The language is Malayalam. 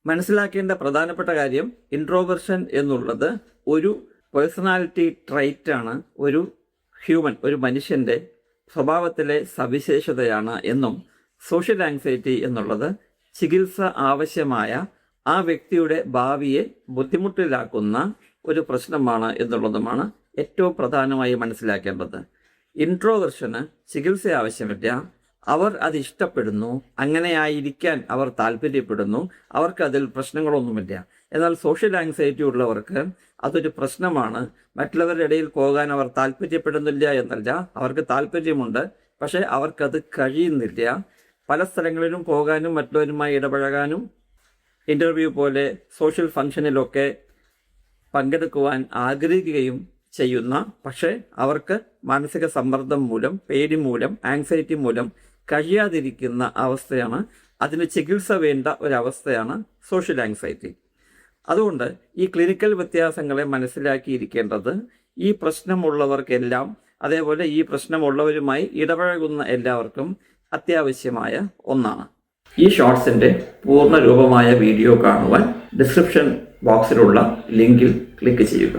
മനസ്സിലാക്കേണ്ട പ്രധാനപ്പെട്ട കാര്യം, ഇൻട്രോവേർഷൻ എന്നുള്ളത് ഒരു പേഴ്സണാലിറ്റി ട്രൈറ്റ് ആണ്, ഒരു മനുഷ്യൻ്റെ സ്വഭാവത്തിലെ സവിശേഷതയാണ് എന്നും സോഷ്യൽ ആങ്സൈറ്റി എന്നുള്ളത് ചികിത്സ ആവശ്യമായ ആ വ്യക്തിയുടെ ഭാവിയെ ബുദ്ധിമുട്ടിലാക്കുന്ന ഒരു പ്രശ്നമാണ് എന്നുള്ളതുമാണ് ഏറ്റവും പ്രധാനമായി മനസ്സിലാക്കേണ്ടത്. ഇൻട്രോവേർഷന് ചികിത്സ ആവശ്യമില്ല. അവർ അത് ഇഷ്ടപ്പെടുന്നു, അങ്ങനെയായിരിക്കാൻ അവർ താല്പര്യപ്പെടുന്നു, അവർക്കതിൽ പ്രശ്നങ്ങളൊന്നുമില്ല. എന്നാൽ സോഷ്യൽ ആങ്സൈറ്റി ഉള്ളവർക്ക് അതൊരു പ്രശ്നമാണ്. മറ്റുള്ളവരുടെ ഇടയിൽ പോകാൻ അവർ താല്പര്യപ്പെടുന്നില്ല എന്നല്ല, അവർക്ക് താല്പര്യമുണ്ട്, പക്ഷേ അവർക്കത് കഴിയുന്നില്ല. പല സ്ഥലങ്ങളിലും പോകാനും മറ്റുള്ളവരുമായി ഇടപഴകാനും ഇൻ്റർവ്യൂ പോലെ സോഷ്യൽ ഫംഗ്ഷനിലൊക്കെ പങ്കെടുക്കുവാൻ ആഗ്രഹിക്കുകയും ചെയ്യുന്ന, പക്ഷേ അവർക്ക് മാനസിക സമ്മർദ്ദം മൂലം, പേടി മൂലം, ആങ്സൈറ്റി മൂലം കഴിയാതിരിക്കുന്ന അവസ്ഥയാണ്. അതിന് ചികിത്സ വേണ്ട ഒരവസ്ഥയാണ് സോഷ്യൽ ആങ്സൈറ്റി. അതുകൊണ്ട് ഈ ക്ലിനിക്കൽ വ്യത്യാസങ്ങളെ മനസ്സിലാക്കിയിരിക്കേണ്ടത് ഈ പ്രശ്നമുള്ളവർക്കെല്ലാം, അതേപോലെ ഈ പ്രശ്നമുള്ളവരുമായി ഇടപഴകുന്ന എല്ലാവർക്കും അത്യാവശ്യമായ ഒന്നാണ്. ഈ ഷോർട്സിൻ്റെ പൂർണ്ണ രൂപമായ വീഡിയോ കാണുവാൻ ഡിസ്ക്രിപ്ഷൻ ബോക്സിലുള്ള ലിങ്കിൽ ക്ലിക്ക് ചെയ്യുക.